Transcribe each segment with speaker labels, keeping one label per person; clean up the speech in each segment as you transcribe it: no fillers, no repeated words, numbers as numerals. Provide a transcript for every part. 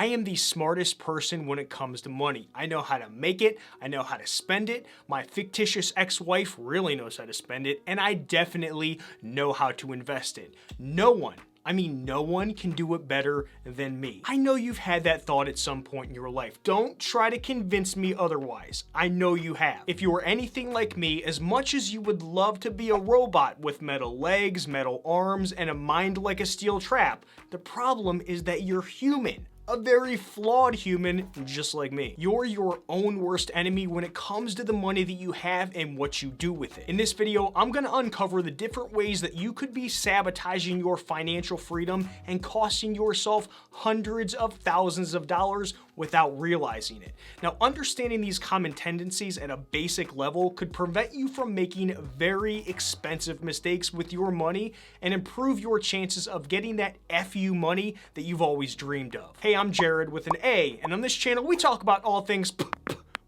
Speaker 1: I am the smartest person when it comes to money. I know how to make it, I know how to spend it, my fictitious ex-wife really knows how to spend it, and I definitely know how to invest it. No one can do it better than me. I know you've had that thought at some point in your life. Don't try to convince me otherwise. I know you have. If you were anything like me, as much as you would love to be a robot with metal legs, metal arms, and a mind like a steel trap, the problem is that you're human. A very flawed human, just like me. You're your own worst enemy when it comes to the money that you have and what you do with it. In this video, I'm gonna uncover the different ways that you could be sabotaging your financial freedom and costing yourself hundreds of thousands of dollars without realizing it. Now, understanding these common tendencies at a basic level could prevent you from making very expensive mistakes with your money and improve your chances of getting that FU money that you've always dreamed of. Hey, I'm Jared with an A, and on this channel, we talk about all things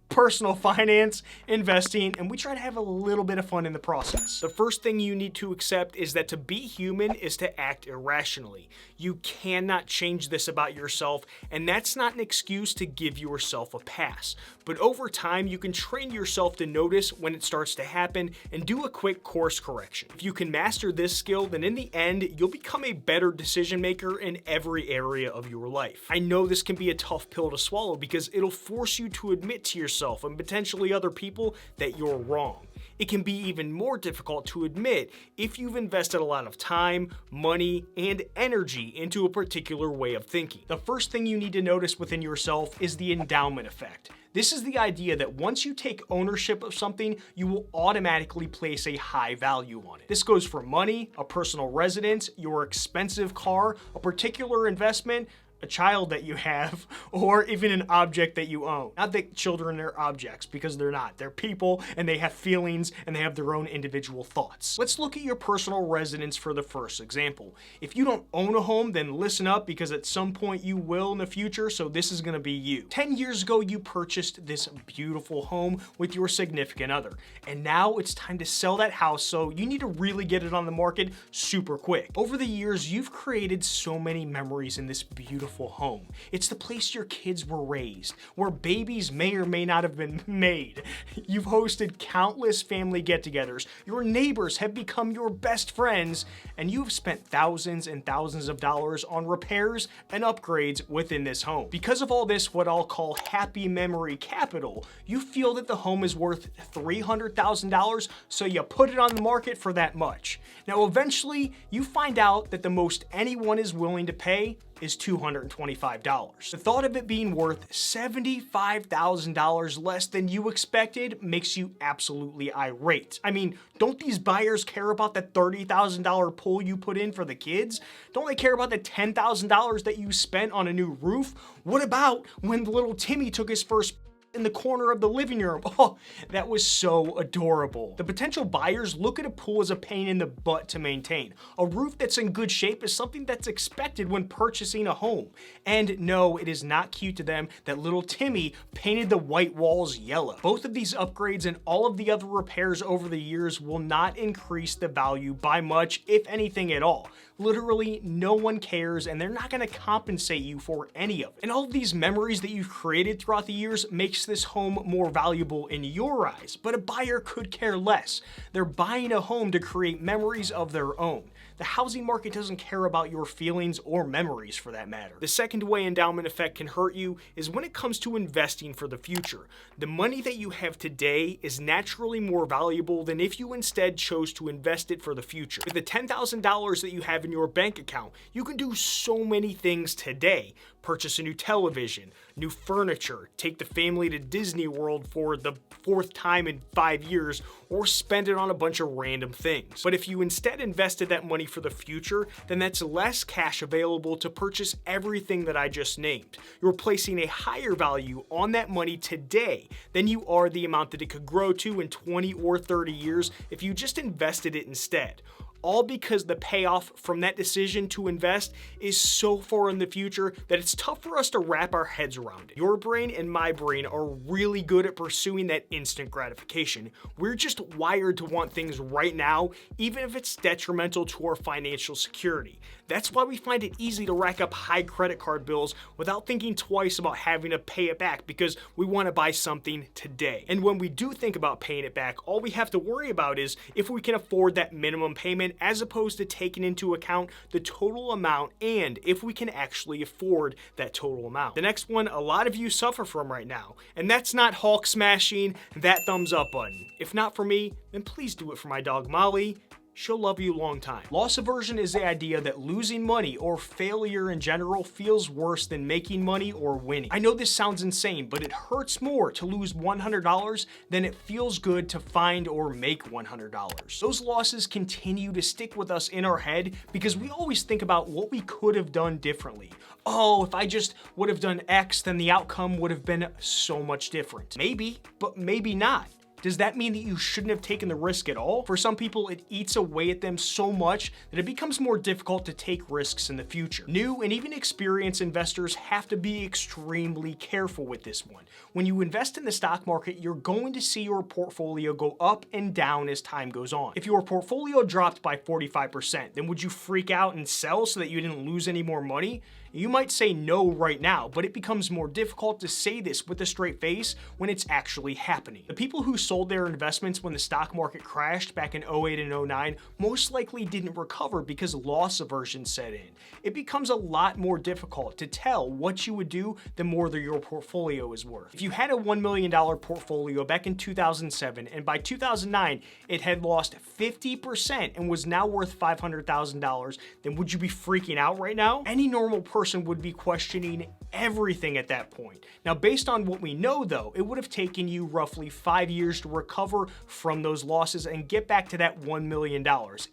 Speaker 1: personal finance, investing, and we try to have a little bit of fun in the process. The first thing you need to accept is that to be human is to act irrationally. You cannot change this about yourself, and that's not an excuse to give yourself a pass. But over time, you can train yourself to notice when it starts to happen and do a quick course correction. If you can master this skill, then in the end, you'll become a better decision maker in every area of your life. I know this can be a tough pill to swallow because it'll force you to admit to yourself and potentially other people that you're wrong. It can be even more difficult to admit if you've invested a lot of time, money, and energy into a particular way of thinking. The first thing you need to notice within yourself is the endowment effect. This is the idea that once you take ownership of something, you will automatically place a high value on it. This goes for money, a personal residence, your expensive car, a particular investment, a child that you have, or even an object that you own. Not that children are objects, because they're not. They're people, and they have feelings, and they have their own individual thoughts. Let's look at your personal residence for the first example. If you don't own a home, then listen up, because at some point you will in the future, so this is gonna be you. 10 years ago, you purchased this beautiful home with your significant other, and now it's time to sell that house, so you need to really get it on the market super quick. Over the years, you've created so many memories in this beautiful home. It's the place your kids were raised, where babies may or may not have been made. You've hosted countless family get-togethers. Your neighbors have become your best friends, and you've spent thousands and thousands of dollars on repairs and upgrades within this home. Because of all this, what I'll call happy memory capital, you feel that the home is worth $300,000, so you put it on the market for that much. Now, eventually, you find out that the most anyone is willing to pay is $225. The thought of it being worth $75,000 less than you expected makes you absolutely irate. I mean, don't these buyers care about the $30,000 pull you put in for the kids? Don't they care about the $10,000 that you spent on a new roof? What about when little Timmy took his first in the corner of the living room? Oh, that was so adorable. The potential buyers look at a pool as a pain in the butt to maintain. A roof that's in good shape is something that's expected when purchasing a home. And no, it is not cute to them that little Timmy painted the white walls yellow. Both of these upgrades and all of the other repairs over the years will not increase the value by much, if anything at all. Literally, no one cares, and they're not gonna compensate you for any of it. And all of these memories that you've created throughout the years makes this home more valuable in your eyes, but a buyer could care less. They're buying a home to create memories of their own. The housing market doesn't care about your feelings or memories for that matter. The second way endowment effect can hurt you is when it comes to investing for the future. The money that you have today is naturally more valuable than if you instead chose to invest it for the future. With the $10,000 that you have in your bank account, you can do so many things today. Purchase a new television, new furniture, take the family to Disney World for the 4th time in 5 years, or spend it on a bunch of random things. But if you instead invested that money for the future, then that's less cash available to purchase everything that I just named. You're placing a higher value on that money today than you are the amount that it could grow to in 20 or 30 years if you just invested it instead. All because the payoff from that decision to invest is so far in the future that it's tough for us to wrap our heads around it. Your brain and my brain are really good at pursuing that instant gratification. We're just wired to want things right now, even if it's detrimental to our financial security. That's why we find it easy to rack up high credit card bills without thinking twice about having to pay it back because we want to buy something today. And when we do think about paying it back, all we have to worry about is if we can afford that minimum payment as opposed to taking into account the total amount and if we can actually afford that total amount. The next one a lot of you suffer from right now, and that's not Hulk smashing that thumbs up button. If not for me, then please do it for my dog Molly. She'll love you a long time. Loss aversion is the idea that losing money or failure in general feels worse than making money or winning. I know this sounds insane, but it hurts more to lose $100 than it feels good to find or make $100. Those losses continue to stick with us in our head because we always think about what we could have done differently. Oh, if I just would have done X, then the outcome would have been so much different. Maybe, but maybe not. Does that mean that you shouldn't have taken the risk at all? For some people, it eats away at them so much that it becomes more difficult to take risks in the future. New and even experienced investors have to be extremely careful with this one. When you invest in the stock market, you're going to see your portfolio go up and down as time goes on. If your portfolio dropped by 45%, then would you freak out and sell so that you didn't lose any more money? You might say no right now, but it becomes more difficult to say this with a straight face when it's actually happening. The people who sold their investments when the stock market crashed back in 08 and 09 most likely didn't recover because loss aversion set in. It becomes a lot more difficult to tell what you would do the more that your portfolio is worth. If you had a $1 million portfolio back in 2007 and by 2009 it had lost 50% and was now worth $500,000, then would you be freaking out right now? Any normal person would be questioning everything at that point. Now, based on what we know though, it would have taken you roughly 5 years to recover from those losses and get back to that $1 million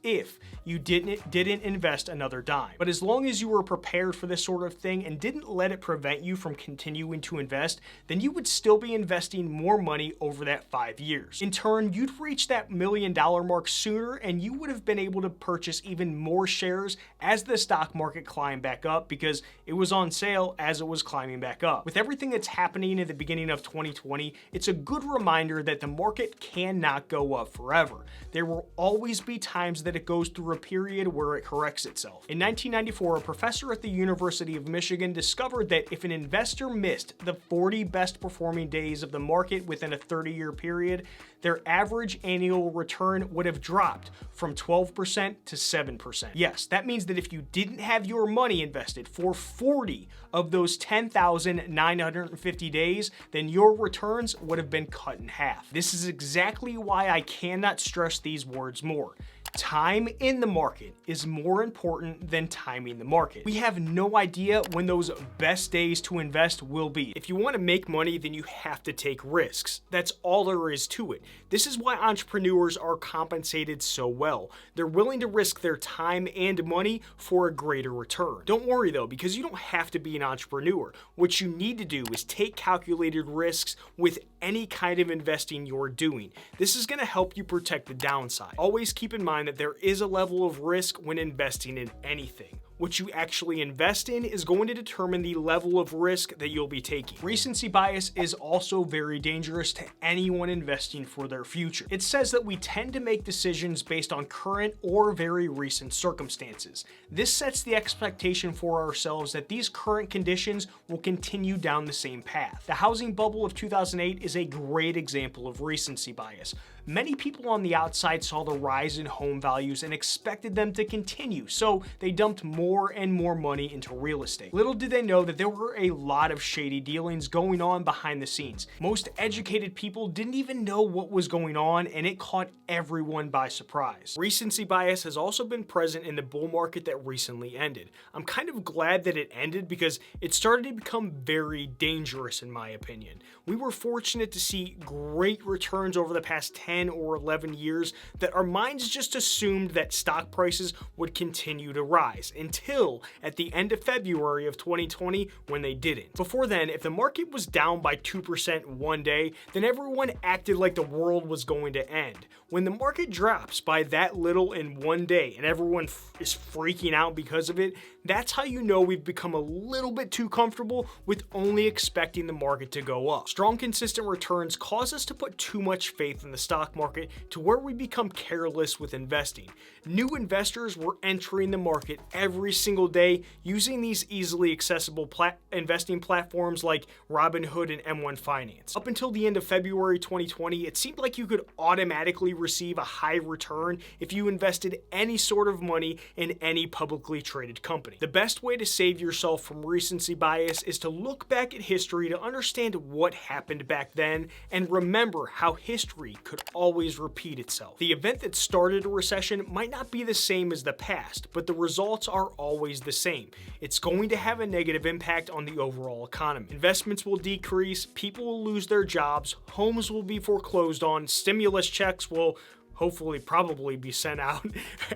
Speaker 1: if you didn't invest another dime. But as long as you were prepared for this sort of thing and didn't let it prevent you from continuing to invest, then you would still be investing more money over that 5 years. In turn, you'd reach that $1 million mark sooner and you would have been able to purchase even more shares as the stock market climbed back up because it was on sale as it was climbing back up. With everything that's happening at the beginning of 2020, it's a good reminder that the market cannot go up forever. There will always be times that it goes through a period where it corrects itself. In 1994, a professor at the University of Michigan discovered that if an investor missed the 40 best performing days of the market within a 30-year period, their average annual return would have dropped from 12% to 7%. Yes, that means that if you didn't have your money invested for 40 of those 10,950 days, then your returns would have been cut in half. This is exactly why I cannot stress these words more. Time in the market is more important than timing the market. We have no idea when those best days to invest will be. If you want to make money, then you have to take risks. That's all there is to it. This is why entrepreneurs are compensated so well. They're willing to risk their time and money for a greater return. Don't worry though, because you don't have to be an entrepreneur. What you need to do is take calculated risks with any kind of investing you're doing. This is going to help you protect the downside. Always keep in mind that there is a level of risk when investing in anything. What you actually invest in is going to determine the level of risk that you'll be taking. Recency bias is also very dangerous to anyone investing for their future. It says that we tend to make decisions based on current or very recent circumstances. This sets the expectation for ourselves that these current conditions will continue down the same path. The housing bubble of 2008 is a great example of recency bias. Many people on the outside saw the rise in home values and expected them to continue, so they dumped more and more money into real estate. Little did they know that there were a lot of shady dealings going on behind the scenes. Most educated people didn't even know what was going on, and it caught everyone by surprise. Recency bias has also been present in the bull market that recently ended. I'm kind of glad that it ended because it started to become very dangerous in my opinion. We were fortunate to see great returns over the past 10 or 11 years that our minds just assumed that stock prices would continue to rise until at the end of February of 2020 when they didn't. Before then, if the market was down by 2% one day, then everyone acted like the world was going to end. When the market drops by that little in one day and everyone is freaking out because of it, That's how you know we've become a little bit too comfortable with only expecting the market to go up. Strong, consistent returns cause us to put too much faith in the stock market to where we become careless with investing. New investors were entering the market every single day using these easily accessible investing platforms like Robinhood and M1 Finance. Up until the end of February 2020, it seemed like you could automatically receive a high return if you invested any sort of money in any publicly traded company. The best way to save yourself from recency bias is to look back at history to understand what happened back then and remember how history could always repeat itself. The event that started a recession might not be the same as the past, but the results are always the same. It's going to have a negative impact on the overall economy. Investments will decrease, people will lose their jobs, homes will be foreclosed on, stimulus checks will hopefully probably be sent out,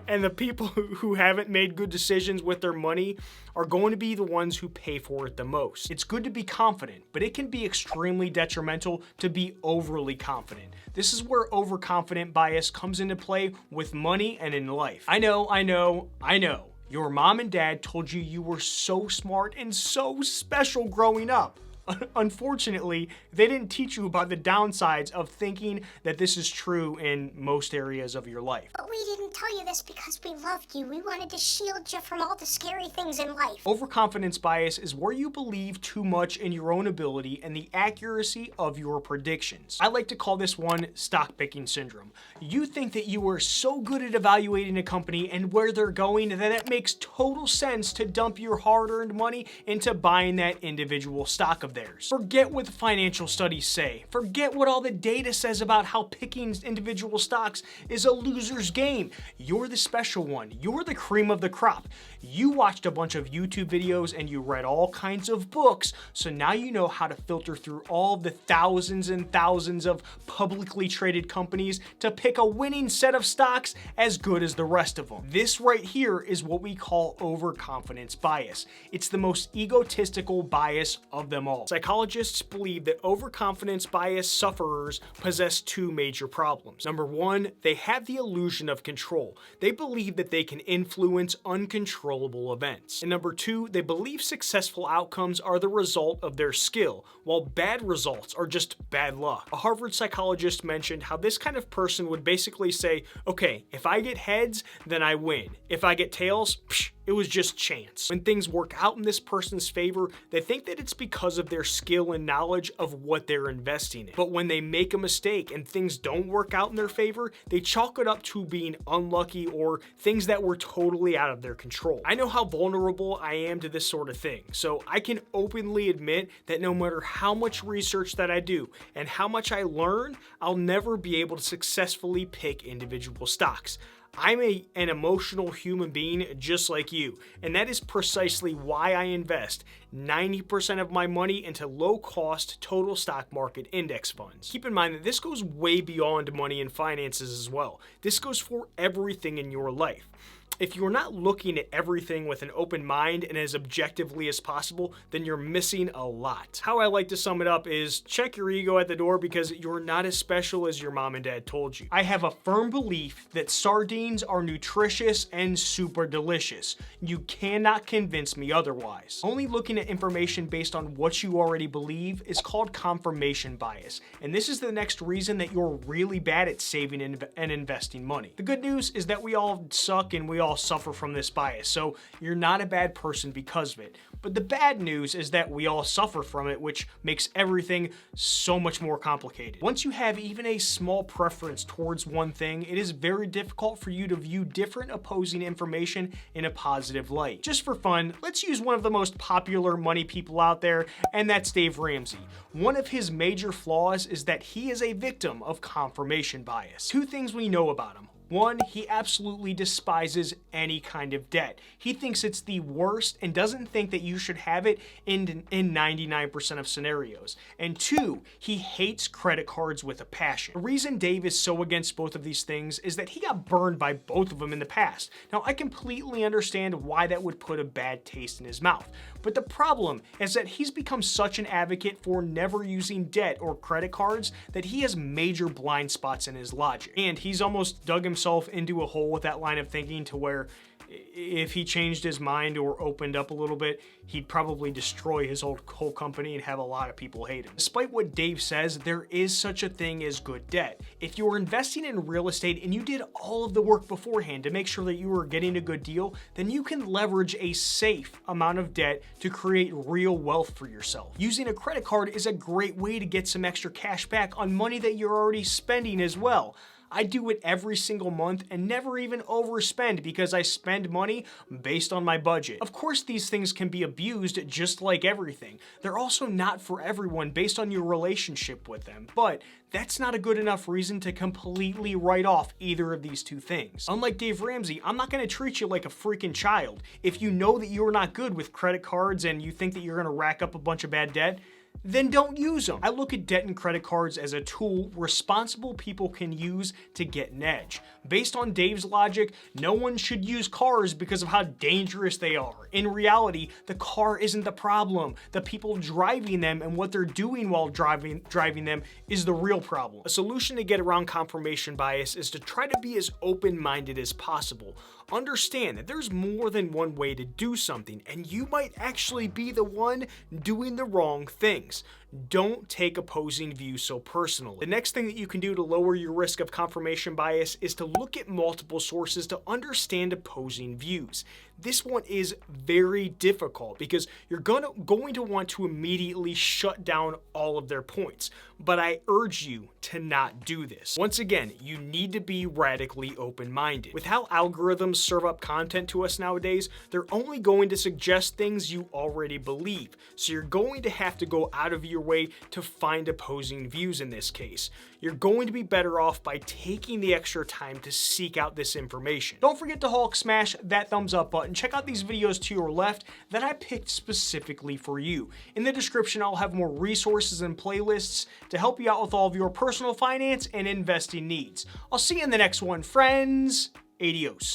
Speaker 1: and the people who haven't made good decisions with their money are going to be the ones who pay for it the most. It's good to be confident, but it can be extremely detrimental to be overly confident. This is where overconfident bias comes into play with money and in life. I know. Your mom and dad told you you were so smart and so special growing up. Unfortunately, they didn't teach you about the downsides of thinking that this is true in most areas of your life.
Speaker 2: But we didn't tell you this because we loved you. We wanted to shield you from all the scary things in life.
Speaker 1: Overconfidence bias is where you believe too much in your own ability and the accuracy of your predictions. I like to call this one stock picking syndrome. You think that you are so good at evaluating a company and where they're going that it makes total sense to dump your hard-earned money into buying that individual stock of theirs. Forget what the financial studies say. Forget what all the data says about how picking individual stocks is a loser's game. You're the special one. You're the cream of the crop. You watched a bunch of YouTube videos and you read all kinds of books, so now you know how to filter through all the thousands and thousands of publicly traded companies to pick a winning set of stocks as good as the rest of them. This right here is what we call overconfidence bias. It's the most egotistical bias of them all. Psychologists believe that overconfidence bias sufferers possess two major problems. Number one, they have the illusion of control. They believe that they can influence uncontrollable events. And number two, they believe successful outcomes are the result of their skill, while bad results are just bad luck. A Harvard psychologist mentioned how this kind of person would basically say, okay, if I get heads, then I win. If I get tails, it was just chance. When things work out in this person's favor, they think that it's because of their skill and knowledge of what they're investing in. But when they make a mistake and things don't work out in their favor, they chalk it up to being unlucky or things that were totally out of their control. I know how vulnerable I am to this sort of thing, so I can openly admit that no matter how much research that I do and how much I learn, I'll never be able to successfully pick individual stocks. I'm an emotional human being just like you, and that is precisely why I invest 90% of my money into low-cost total stock market index funds. Keep in mind that this goes way beyond money and finances as well. This goes for everything in your life. If you're not looking at everything with an open mind and as objectively as possible, then you're missing a lot. How I like to sum it up is check your ego at the door because you're not as special as your mom and dad told you. I have a firm belief that sardines are nutritious and super delicious. You cannot convince me otherwise. Only looking at information based on what you already believe is called confirmation bias, and this is the next reason that you're really bad at saving and investing money. The good news is that we all suck and we all suffer from this bias, so you're not a bad person because of it. But the bad news is that we all suffer from it, which makes everything so much more complicated. Once you have even a small preference towards one thing, it is very difficult for you to view different opposing information in a positive light. Just for fun, let's use one of the most popular money people out there, and that's Dave Ramsey. One of his major flaws is that he is a victim of confirmation bias. Two things we know about him. One, he absolutely despises any kind of debt. He thinks it's the worst and doesn't think that you should have it in 99% of scenarios. And two, he hates credit cards with a passion. The reason Dave is so against both of these things is that he got burned by both of them in the past. Now, I completely understand why that would put a bad taste in his mouth. But the problem is that he's become such an advocate for never using debt or credit cards that he has major blind spots in his logic. And he's almost dug himself into a hole with that line of thinking to where If he changed his mind or opened up a little bit, he'd probably destroy his whole company and have a lot of people hate him. Despite what Dave says, there is such a thing as good debt. If you're investing in real estate and you did all of the work beforehand to make sure that you were getting a good deal, then you can leverage a safe amount of debt to create real wealth for yourself. Using a credit card is a great way to get some extra cash back on money that you're already spending as well. I do it every single month and never even overspend because I spend money based on my budget. Of course, these things can be abused just like everything. They're also not for everyone based on your relationship with them, but that's not a good enough reason to completely write off either of these two things. Unlike Dave Ramsey, I'm not gonna treat you like a freaking child. If you know that you're not good with credit cards and you think that you're gonna rack up a bunch of bad debt, then don't use them. I look at debt and credit cards as a tool responsible people can use to get an edge. Based on Dave's logic, no one should use cars because of how dangerous they are. In reality, the car isn't the problem. The people driving them and what they're doing while driving them is the real problem. A solution to get around confirmation bias is to try to be as open-minded as possible. Understand that there's more than one way to do something, and you might actually be the one doing the wrong things. Don't take opposing views so personally. The next thing that you can do to lower your risk of confirmation bias is to look at multiple sources to understand opposing views. This one is very difficult because you're going to want to immediately shut down all of their points, but I urge you to not do this. Once again, you need to be radically open-minded. With how algorithms serve up content to us nowadays, they're only going to suggest things you already believe, so you're going to have to go out of your way to find opposing views in this case. You're going to be better off by taking the extra time to seek out this information. Don't forget to Hulk smash that thumbs up button. Check out these videos to your left that I picked specifically for you. In the description, I'll have more resources and playlists to help you out with all of your personal finance and investing needs. I'll see you in the next one, friends. Adios.